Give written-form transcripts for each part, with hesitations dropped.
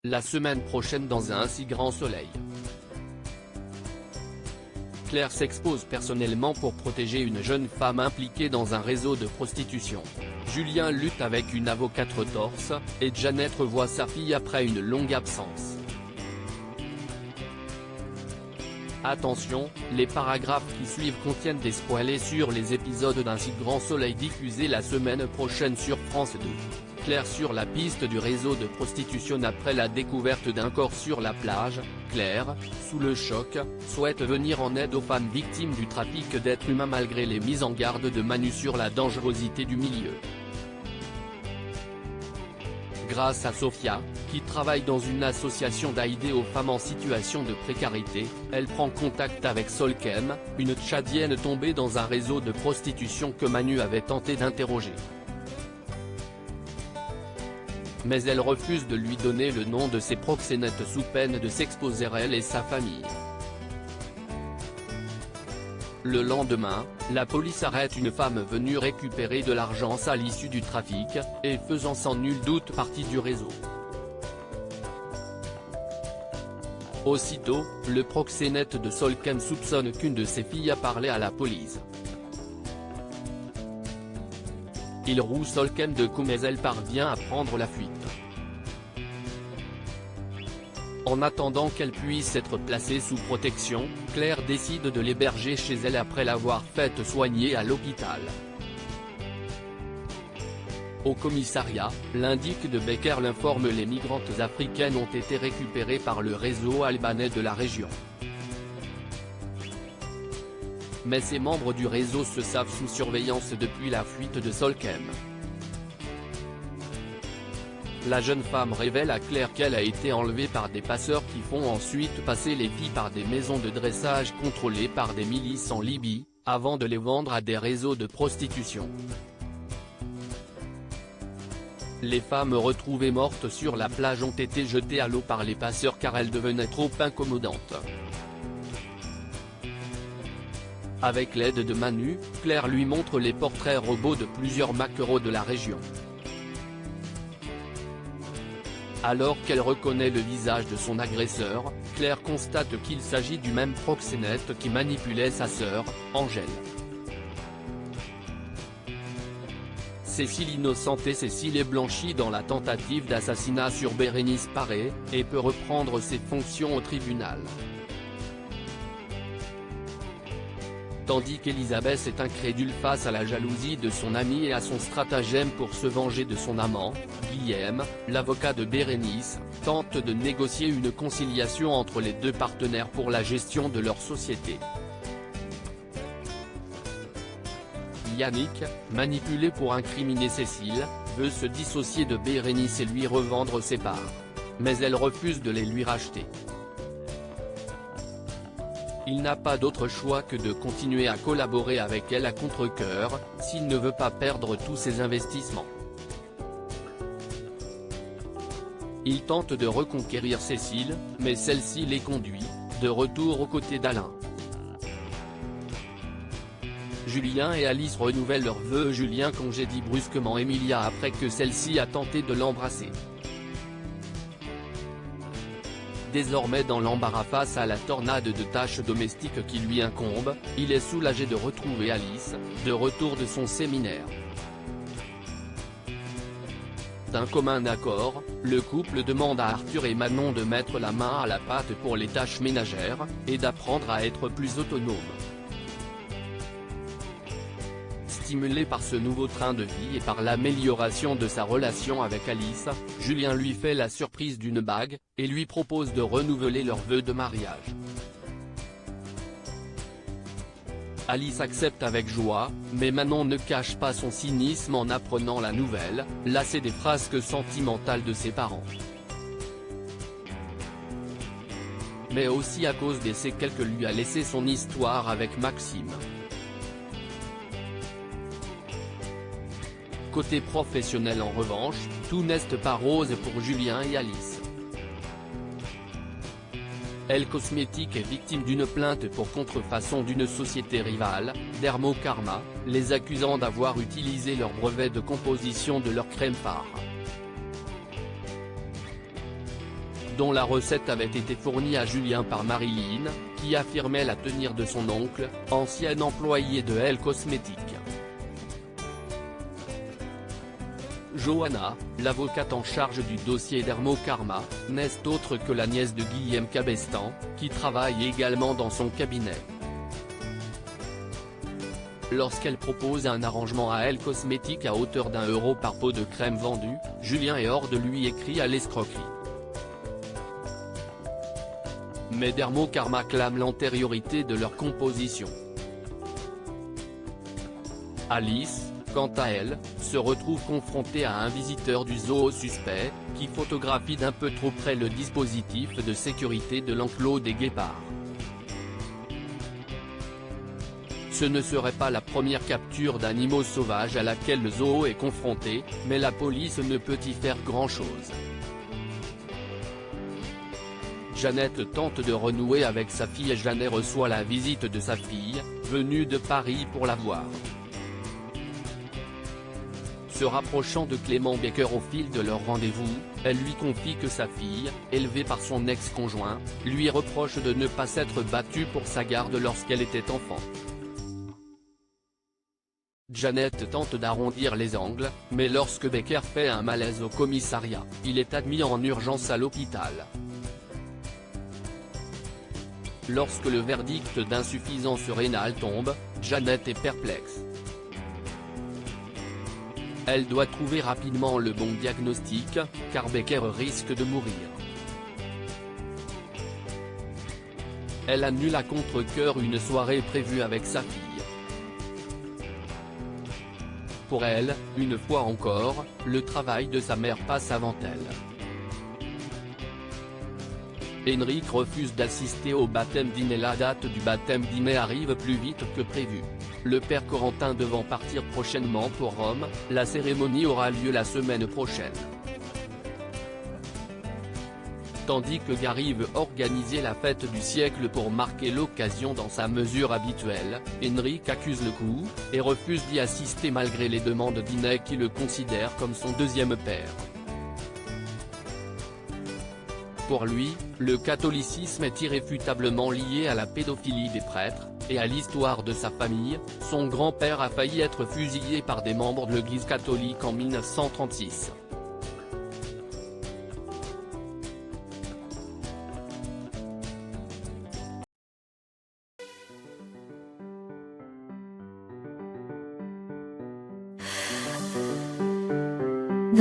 la semaine prochaine dans un si grand soleil. Claire s'expose personnellement pour protéger une jeune femme impliquée dans un réseau de prostitution. Julien lutte avec une avocate retorse, et Jeannette revoit sa fille après une longue absence. Attention, les paragraphes qui suivent contiennent des spoilers sur les épisodes d'Un si grand soleil diffusés la semaine prochaine sur France 2. Claire sur la piste du réseau de prostitution après la découverte d'un corps sur la plage. Claire, sous le choc, souhaite venir en aide aux femmes victimes du trafic d'êtres humains malgré les mises en garde de Manu sur la dangerosité du milieu. Grâce à Sophia, qui travaille dans une association d'aide aux femmes en situation de précarité, elle prend contact avec Solkem, une Tchadienne tombée dans un réseau de prostitution que Manu avait tenté d'interroger. Mais elle refuse de lui donner le nom de ses proxénètes sous peine de s'exposer elle et sa famille. Le lendemain, la police arrête une femme venue récupérer de l'argent à l'issue du trafic, et faisant sans nul doute partie du réseau. Aussitôt, le proxénète de Solkem soupçonne qu'une de ses filles a parlé à la police. Il roue Solkem de coups mais elle parvient à prendre la fuite. En attendant qu'elle puisse être placée sous protection, Claire décide de l'héberger chez elle après l'avoir faite soigner à l'hôpital. Au commissariat, l'indic de Becker l'informe les migrantes africaines ont été récupérées par le réseau albanais de la région. Mais ces membres du réseau se savent sous surveillance depuis la fuite de Solkem. La jeune femme révèle à Claire qu'elle a été enlevée par des passeurs qui font ensuite passer les filles par des maisons de dressage contrôlées par des milices en Libye, avant de les vendre à des réseaux de prostitution. Les femmes retrouvées mortes sur la plage ont été jetées à l'eau par les passeurs car elles devenaient trop incommodantes. Avec l'aide de Manu, Claire lui montre les portraits robots de plusieurs maquereaux de la région. Alors qu'elle reconnaît le visage de son agresseur, Claire constate qu'il s'agit du même proxénète qui manipulait sa sœur, Angèle. Cécile innocente et Cécile est blanchie dans la tentative d'assassinat sur Bérénice Paré, et peut reprendre ses fonctions au tribunal. Tandis qu'Elisabeth est incrédule face à la jalousie de son amie et à son stratagème pour se venger de son amant, Guillaume, l'avocat de Bérénice, tente de négocier une conciliation entre les deux partenaires pour la gestion de leur société. Yannick, manipulé pour incriminer Cécile, veut se dissocier de Bérénice et lui revendre ses parts. Mais elle refuse de les lui racheter. Il n'a pas d'autre choix que de continuer à collaborer avec elle à contre-cœur, s'il ne veut pas perdre tous ses investissements. Il tente de reconquérir Cécile, mais celle-ci les conduit, de retour aux côtés d'Alain. Julien et Alice renouvellent leurs vœux. Julien congédie brusquement Emilia après que celle-ci a tenté de l'embrasser. Désormais dans l'embarras face à la tornade de tâches domestiques qui lui incombe, il est soulagé de retrouver Alice, de retour de son séminaire. D'un commun accord, le couple demande à Arthur et Manon de mettre la main à la pâte pour les tâches ménagères, et d'apprendre à être plus autonome. Stimulé par ce nouveau train de vie et par l'amélioration de sa relation avec Alice, Julien lui fait la surprise d'une bague, et lui propose de renouveler leurs vœux de mariage. Alice accepte avec joie, mais Manon ne cache pas son cynisme en apprenant la nouvelle, lassée des frasques sentimentales de ses parents. Mais aussi à cause des séquelles que lui a laissé son histoire avec Maxime. Côté professionnel en revanche, tout n'est pas rose pour Julien et Alice. Elle Cosmétique est victime d'une plainte pour contrefaçon d'une société rivale, Dermokarma, les accusant d'avoir utilisé leur brevet de composition de leur crème phare. dont la recette avait été fournie à Julien par Marilyn, qui affirmait la tenir de son oncle, ancien employé de Elle Cosmétiques. Johanna, l'avocate en charge du dossier Dermokarma, n'est autre que la nièce de Guillaume Cabestan, qui travaille également dans son cabinet. Lorsqu'elle propose un arrangement à Elle Cosmétiques à hauteur d'€1 par pot de crème vendue, Julien et Horde lui écrit à l'escroquerie. Mais Dermokarma clame l'antériorité de leur composition. Alice, quant à elle, se retrouve confrontée à un visiteur du zoo suspect, qui photographie d'un peu trop près le dispositif de sécurité de l'enclos des guépards. Ce ne serait pas la première capture d'animaux sauvages à laquelle le zoo est confronté, mais la police ne peut y faire grand-chose. Jeannette tente de renouer avec sa fille et Jeannet reçoit la visite de sa fille, venue de Paris pour la voir. Se rapprochant de Clément Becker au fil de leur rendez-vous, elle lui confie que sa fille, élevée par son ex-conjoint, lui reproche de ne pas s'être battue pour sa garde lorsqu'elle était enfant. Jeannette tente d'arrondir les angles, mais lorsque Becker fait un malaise au commissariat, il est admis en urgence à l'hôpital. Lorsque le verdict d'insuffisance rénale tombe, Jeannette est perplexe. Elle doit trouver rapidement le bon diagnostic, car Becker risque de mourir. Elle annule à contre-cœur une soirée prévue avec sa fille. Pour elle, une fois encore, le travail de sa mère passe avant elle. Henrik refuse d'assister au baptême d'Inès. La date du baptême d'Inès arrive plus vite que prévu. Le père Corentin devant partir prochainement pour Rome, la cérémonie aura lieu la semaine prochaine. Tandis que Gary veut organiser la fête du siècle pour marquer l'occasion dans sa mesure habituelle, Henrik accuse le coup, et refuse d'y assister malgré les demandes d'Inès qui le considère comme son deuxième père. Pour lui, le catholicisme est irréfutablement lié à la pédophilie des prêtres, et à l'histoire de sa famille. Son grand-père a failli être fusillé par des membres de l'Église catholique en 1936. The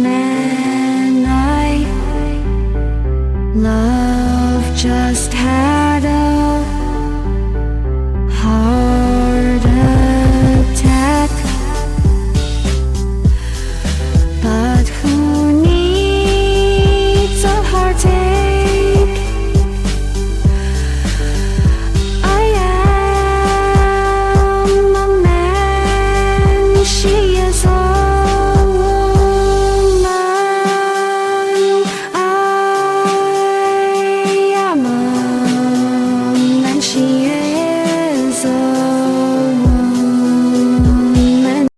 man I love just had